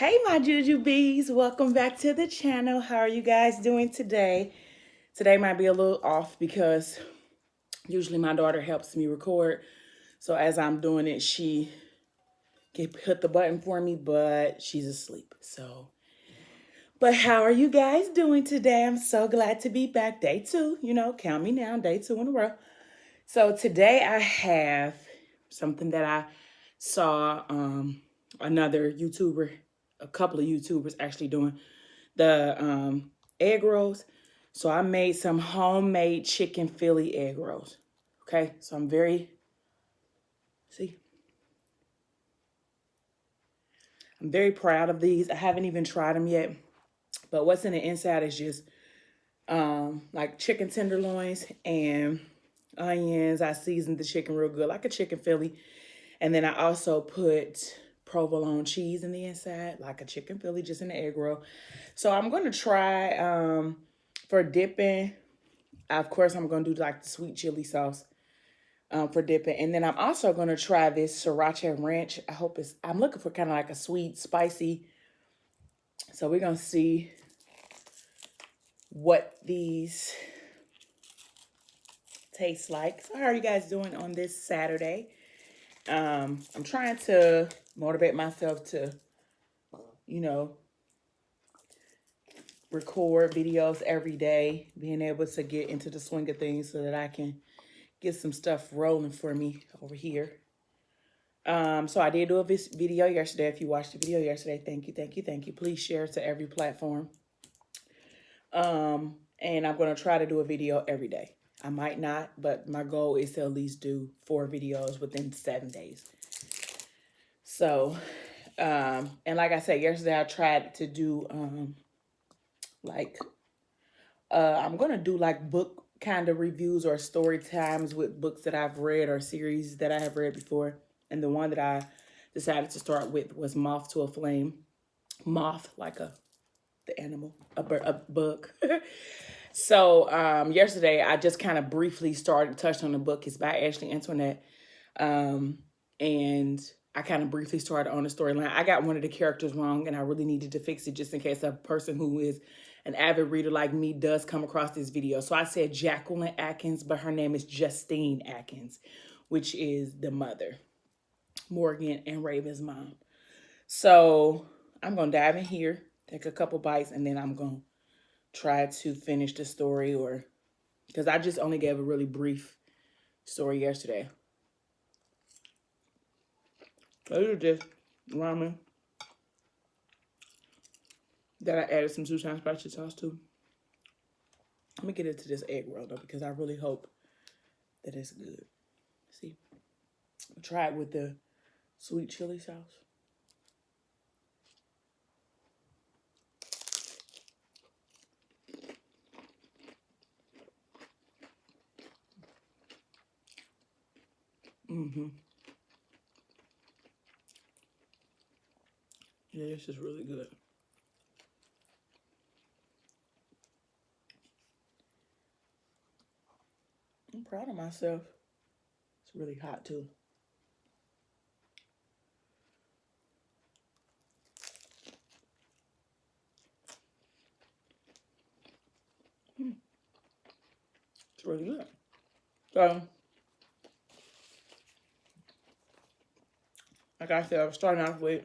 Hey, my Juju Bees, welcome back to the channel. How are you guys doing today? Today might be a little off because usually my daughter helps me record. So as I'm doing it, she can hit the button for me, but she's asleep. But how are you guys doing today? I'm so glad to be back. Day two, count me down, day two in a row. So today I have something that I saw another YouTuber, a couple of YouTubers actually doing the egg rolls. So I made some homemade chicken Philly egg rolls. Okay, so see, I'm very proud of these. I haven't even tried them yet, but what's in the inside is just like chicken tenderloins and onions. I seasoned the chicken real good, like a chicken Philly. And then I also put provolone cheese in the inside, like a chicken Philly, just in the egg roll. So I'm going to try for dipping. Of course, I'm going to do like the sweet chili sauce for dipping. And then I'm also going to try this sriracha ranch. I'm looking for kind of like a sweet, spicy. So we're going to see what these taste like. So how are you guys doing on this Saturday? I'm trying to motivate myself to, you know, record videos every day, being able to get into the swing of things so that I can get some stuff rolling for me over here. So I did do a video yesterday. If you watched the video yesterday, thank you, thank you, thank you. Please share to every platform. And I'm going to try to do a video every day. I might not, but my goal is to at least do 4 videos within 7 days. So, and like I said, yesterday I tried to do, I'm going to do like book kind of reviews or story times with books that I've read or series that I have read before. And the one that I decided to start with was Moth to a Flame. Moth, like the animal, a bug. So yesterday I just kind of briefly touched on the book. It's by Antoinette. And I kind of briefly started on the storyline. I got one of the characters wrong and I really needed to fix it just in case a person who is an avid reader like me does come across this video. So I said Jacqueline Atkins, but her name is Justine Atkins, which is the mother, Morgan and Raven's mom. So I'm going to dive in here, take a couple bites, and then I'm going to try to finish the story, or because I just only gave a really brief story yesterday. These are just ramen that I added some Susan spicy sauce to. Let me get into this egg roll though, because I really hope that it's good. See, I'll try it with the sweet chili sauce. Yeah, this is really good. I'm proud of myself. It's really hot too. It's really good. So, like I said, I was starting off with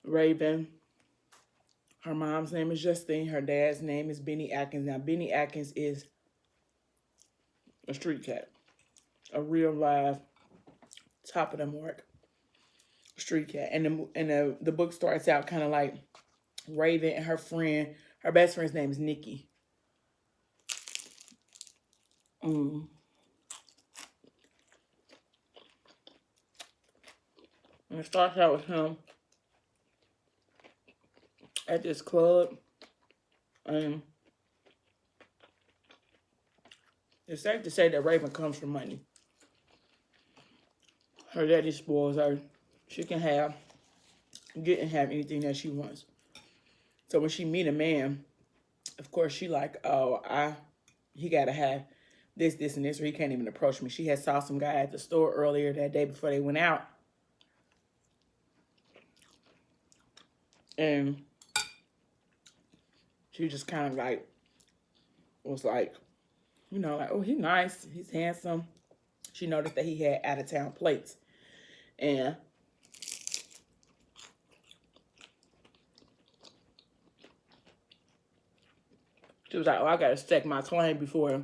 Raven. Her mom's name is Justine. Her dad's name is Benny Atkins. Now, Benny Atkins is a street cat. A real live, top of the mark street cat. And the book starts out kind of like Raven and her friend. Her best friend's name is Nikki. And it starts out with him at this club. And it's safe to say that Raven comes from money. Her daddy spoils her. She can get and have anything that she wants. So when she meet a man, of course she like, oh, he gotta have this, this, and this, or he can't even approach me. She had saw some guy at the store earlier that day before they went out. And she just kind of like, was like, you know, like, oh, he's nice. He's handsome. She noticed that he had out-of-town plates. And she was like, oh, I got to stake my claim before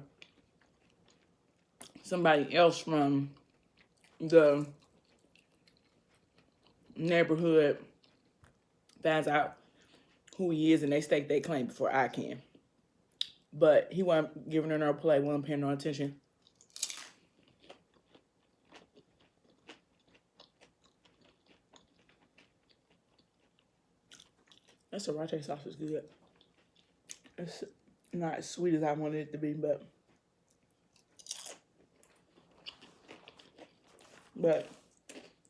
somebody else from the neighborhood finds out who he is and they stake their claim before I can. But he wasn't giving her no play, wasn't paying no attention. That sriracha sauce is good. It's not as sweet as I wanted it to be, but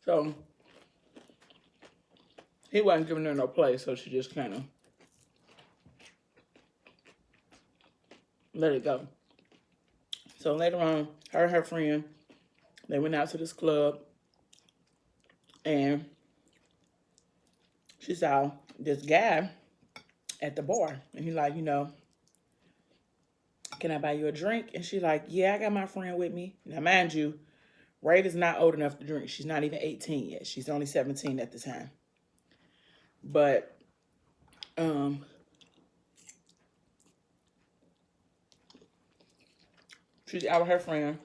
so he wasn't giving her no play, so she just kind of let it go. So later on, her and her friend, they went out to this club, and she saw this guy at the bar, and he like, you know, can I buy you a drink? And she like, yeah, I got my friend with me. Now, mind you, Raven's not old enough to drink. She's not even 18 yet. She's only 17 at the time. But, she's out with her friend.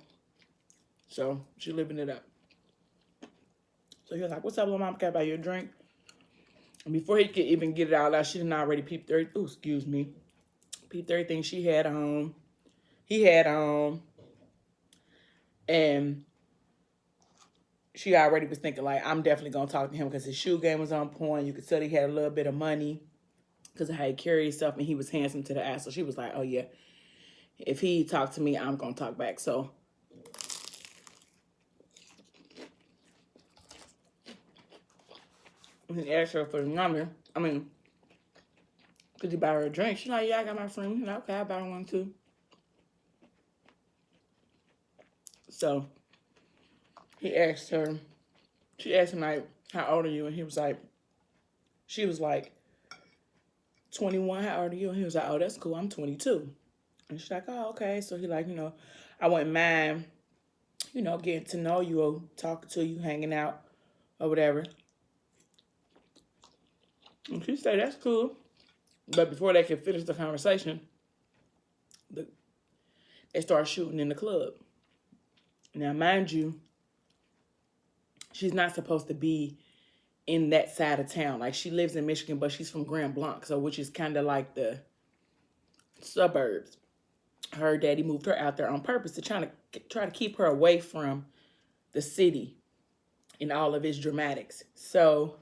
So, she living it up. So, he was like, what's up, little mom? Can I buy you a drink? And before he could even get it out loud, she didn't already peeped peeped everything she had on. He had on. And she already was thinking, like, I'm definitely going to talk to him because his shoe game was on point. You could tell he had a little bit of money because of how he carried himself, and he was handsome to the ass. So she was like, oh, yeah, if he talked to me, I'm going to talk back. So he asked her for the number. I mean, could you buy her a drink? She's like, yeah, I got my friend. He's like, okay, I'll buy her one too. So she asked him, like, how old are you? And he was like, she was like, 21, how old are you? And he was like, oh, that's cool, I'm 22. And she's like, oh, okay. So he like, you know, I wouldn't mind, you know, getting to know you or talking to you, hanging out or whatever. And she said, that's cool. But before they could finish the conversation, they started shooting in the club. Now, mind you, she's not supposed to be in that side of town. Like, she lives in Michigan, but she's from Grand Blanc, so which is kind of like the suburbs. Her daddy moved her out there on purpose to try to keep her away from the city and all of its dramatics. So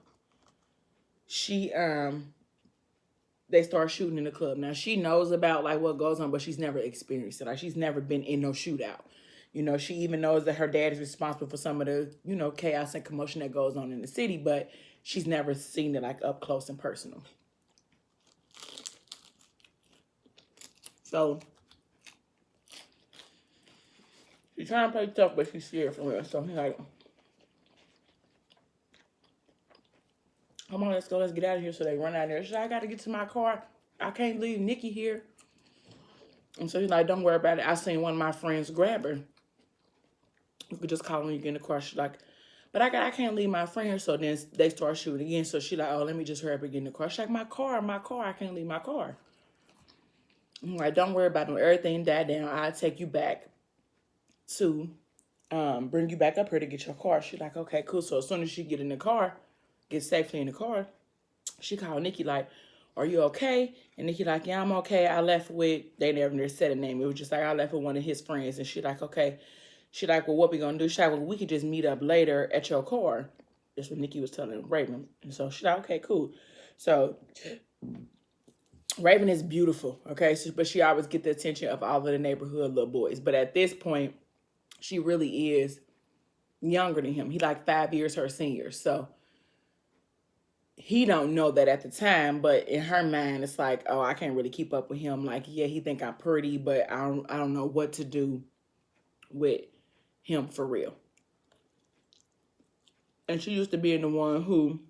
they start shooting in the club. Now, she knows about, like, what goes on, but she's never experienced it. Like, she's never been in no shootout. You know, she even knows that her dad is responsible for some of the, you know, chaos and commotion that goes on in the city, but she's never seen it, like, up close and personal. So she's trying to play tough, but she's scared for real. So he's like, come on, let's go, let's get out of here. So they run out there. She's like, I got to get to my car. I can't leave Nikki here. And so he's like, don't worry about it. I seen one of my friends grab her. You could just call when you get in the car. She's like, but I can't leave my friend here. So then they start shooting again. So she's like, oh, let me just hurry up and get in the car. She's like, my car, I can't leave my car. I'm like, don't worry about it. When everything died down, I'll take you back to bring you back up here to get your car. She's like, okay, cool. So as soon as she get in the car, get safely in the car, she called Nikki like, are you okay? And Nikki like, yeah, I'm okay. I left with, they never said a name. It was just like, I left with one of his friends. And she like, okay. She like, well, what we gonna do? She like, well, we could just meet up later at your car. That's what Nikki was telling Raven. And so she like, okay, cool. So Raven is beautiful, okay? So, but she always get the attention of all of the neighborhood little boys. But at this point, she really is younger than him. He like 5 years her senior. So he don't know that at the time, but in her mind, it's like, oh, I can't really keep up with him. Like, yeah, he think I'm pretty, but I don't know what to do with him for real. And she used to be the one who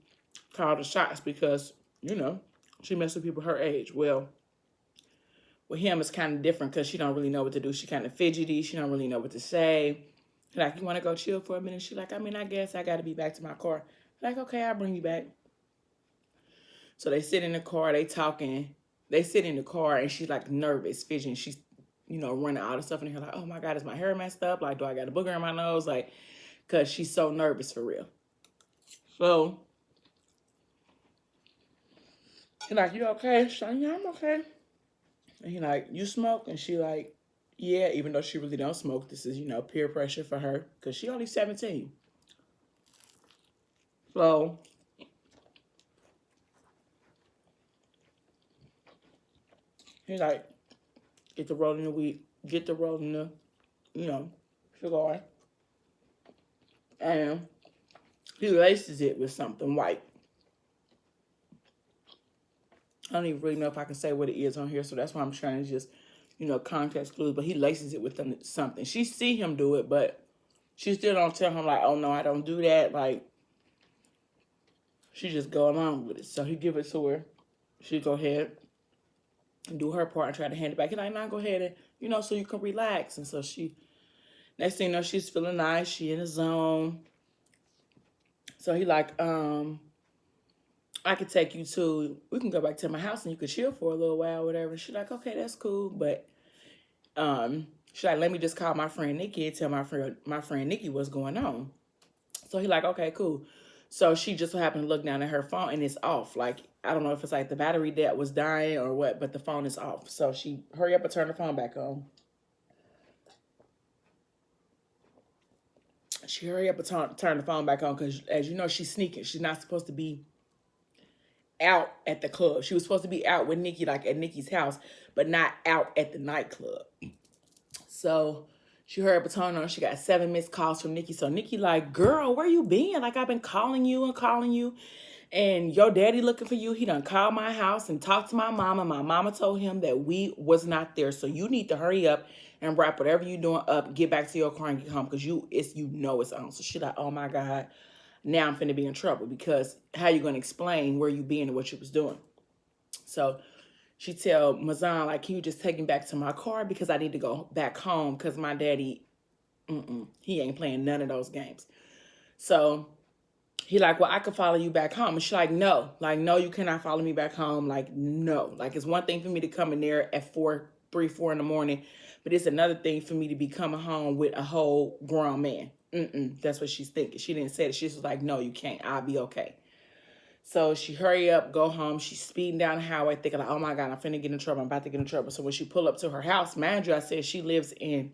called the shots because you know, she messed with people her age. Well, with him, it's kind of different because she don't really know what to do. She kind of fidgety. She don't really know what to say. Like, you want to go chill for a minute? She like, I mean, I guess I got to be back to my car. Like, okay, I'll bring you back. So they sit in the car. They talking. They sit in the car, and she's like nervous, fidgeting. She's, running all the stuff in her like, oh my God, is my hair messed up? Like, do I got a booger in my nose? Like, because she's so nervous for real. So he's like, you okay? She's like, yeah, I'm okay. And he like, you smoke? And she like, yeah, even though she really don't smoke. This is, peer pressure for her because she only 17. So he's like, get the rolling the weed, get the rolling the, cigar. And he laces it with something white. I don't even really know if I can say what it is on here, so that's why I'm trying to just, context clues. But he laces it with something. She see him do it, but she still don't tell him like, oh no, I don't do that. Like, she just go along with it. So he give it to her. She go ahead and do her part and try to hand it back. He's like, nah, go ahead and, so you can relax. And so next thing you know, she's feeling nice. She in the zone. So he like, I could take you we can go back to my house and you could chill for a little while, whatever. She's like, okay, that's cool. But she's like, let me just call my friend Nikki and tell my friend Nikki what's going on. So he like, okay, cool. So she just so happened to look down at her phone and it's off. Like, I don't know if it's like the battery that was dying or what, but the phone is off. So she hurry up and turn the phone back on. She hurry up and turn the phone back on because, as you know, she's sneaking. She's not supposed to be out at the club. She was supposed to be out with Nikki, like at Nikki's house, but not out at the nightclub. So she heard Baton on. She got 7 missed calls from Nikki. So Nikki like, girl, where you been? Like, I've been calling you and calling you. And your daddy looking for you. He done called my house and talked to my mama. My mama told him that we was not there. So you need to hurry up and wrap whatever you doing up. Get back to your car and get home because it's on. So she like, oh my God. Now I'm finna be in trouble because how you gonna explain where you been and what you was doing? So she tell Mazan, like, can you just take me back to my car because I need to go back home because my daddy, he ain't playing none of those games. So he like, well, I could follow you back home. And she like, no, you cannot follow me back home. Like, no, like it's one thing for me to come in there at 4 in the morning, but it's another thing for me to be coming home with a whole grown man. That's what she's thinking. She didn't say it. She was like, no, you can't. I'll be okay. So she hurry up, go home. She's speeding down the highway thinking like, oh my God, I'm finna get in trouble. I'm about to get in trouble. So when she pull up to her house, mind you, I said she lives in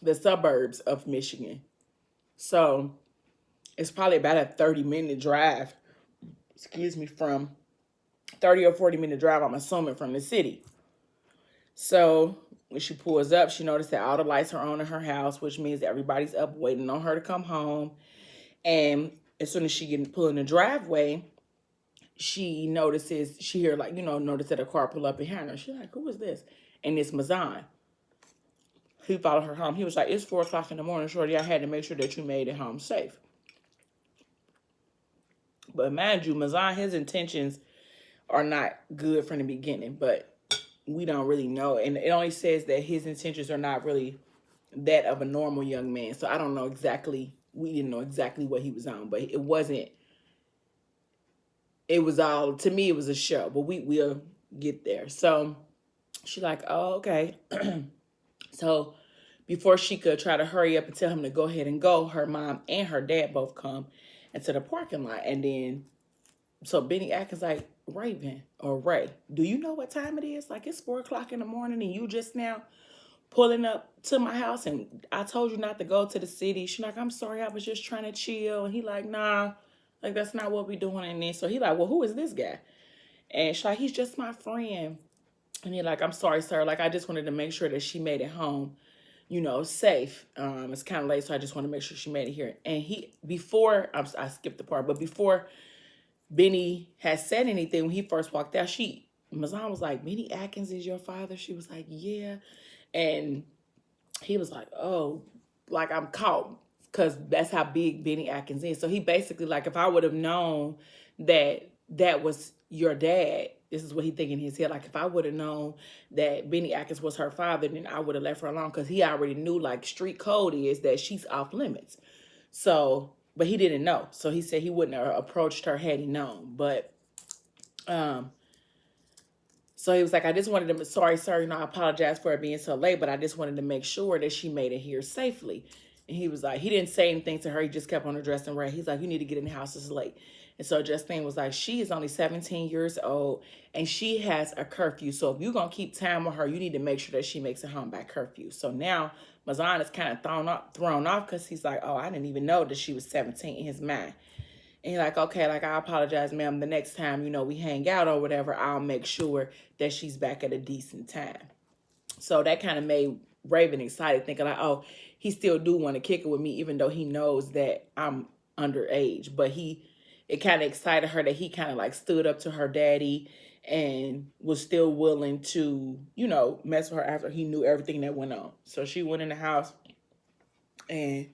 the suburbs of Michigan. So it's probably about a 30-minute drive, from 30 or 40-minute drive, I'm assuming, from the city. So when she pulls up, she noticed that all the lights are on in her house, which means everybody's up waiting on her to come home. And as soon as she pull in the driveway, she notices, notice that a car pull up behind her. She's like, who is this? And it's Mazan. He followed her home. He was like, it's 4 o'clock in the morning, shorty. I had to make sure that you made it home safe. But mind you, Mazan, his intentions are not good from the beginning, but we don't really know. And it only says that his intentions are not really that of a normal young man. So I don't know exactly, we didn't know exactly what he was on, but it was all, to me, it was a show, but we'll get there. So she's like, oh, okay. So before she could try to hurry up and tell him to go ahead and go, her mom and her dad both come into the parking lot. And then, so Benny Atkins like, Raven or Ray, do you know what time it is? Like, it's 4 o'clock in the morning and you just now pulling up to my house and I told you not to go to the city. She's like, I'm sorry, I was just trying to chill. And he like, nah, like, that's not what we doing. And then, so he like, well, who is this guy? And she's like, he's just my friend. And he like, I'm sorry, sir. Like, I just wanted to make sure that she made it home, safe. It's kind of late, so I just want to make sure she made it here. And I skipped the part, but before Benny had said anything, when he first walked out, Mazan was like, Benny Atkins is your father? She was like, yeah. And he was like, oh, like, I'm caught, because that's how big Benny Atkins is. So he basically, like, if I would have known that that was your dad. This is what he thinking in his head. Like, if I would have known that Benny Atkins was her father, then I would have left her alone, because he already knew, like, street code is that she's off limits. So, but he didn't know. So he said he wouldn't have approached her had he known. But so he was like, I just wanted to, sorry, sir, I apologize for it being so late, but I just wanted to make sure that she made it here safely. And he was like, he didn't say anything to her. He just kept on her dressing right. He's like, you need to get in the house, it's late. And so Justine was like, she is only 17 years old and she has a curfew. So if you're going to keep time with her, you need to make sure that she makes it home by curfew. So now Mazan is kind of thrown off because he's like, oh, I didn't even know that she was 17 in his mind. And you're like, okay, like, I apologize, ma'am. The next time, we hang out or whatever, I'll make sure that she's back at a decent time. So that kind of made Raven excited, thinking like, oh, he still do want to kick it with me, even though he knows that I'm underage. But it kind of excited her that he kind of like stood up to her daddy and was still willing to, mess with her after he knew everything that went on. So she went in the house and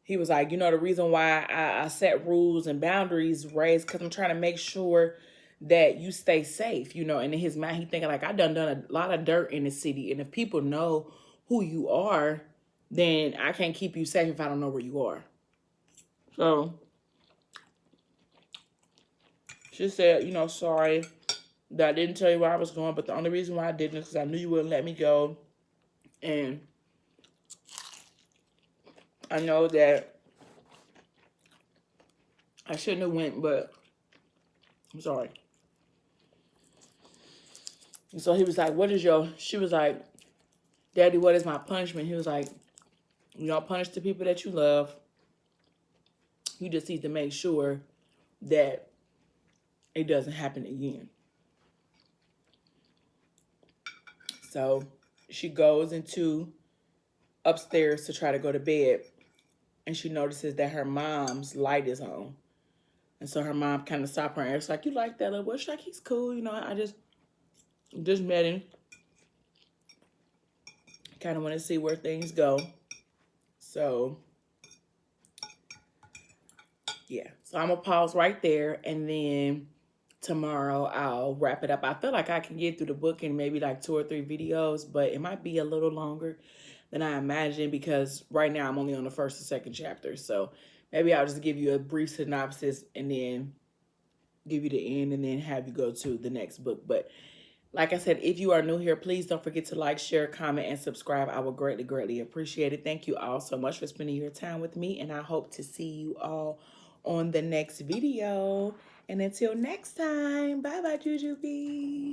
he was like, the reason why I set rules and boundaries, Ray, is because I'm trying to make sure that you stay safe, And in his mind, he thinking like, I done a lot of dirt in the city. And if people know who you are, then I can't keep you safe if I don't know where you are. So she said, sorry that I didn't tell you where I was going. But the only reason why I didn't is because I knew you wouldn't let me go. And I know that I shouldn't have went, but I'm sorry. And so he was like, she was like, Daddy, what is my punishment? He was like, you don't punish the people that you love. You just need to make sure that it doesn't happen again. So she goes into upstairs to try to go to bed, and she notices that her mom's light is on. And so her mom kind of stopped her and it's like, you like that little boy? She's like, he's cool. I just met him. Kind of want to see where things go. So, yeah. So I'm going to pause right there. And then tomorrow I'll wrap it up. I feel like I can get through the book in maybe like 2 or 3 videos. But it might be a little longer than I imagined, because right now I'm only on the 1st and 2nd chapter. So maybe I'll just give you a brief synopsis and then give you the end and then have you go to the next book. But like I said, if you are new here, please don't forget to like, share, comment, and subscribe. I will greatly, greatly appreciate it. Thank you all so much for spending your time with me, and I hope to see you all on the next video. And until next time, bye-bye, Jujubee.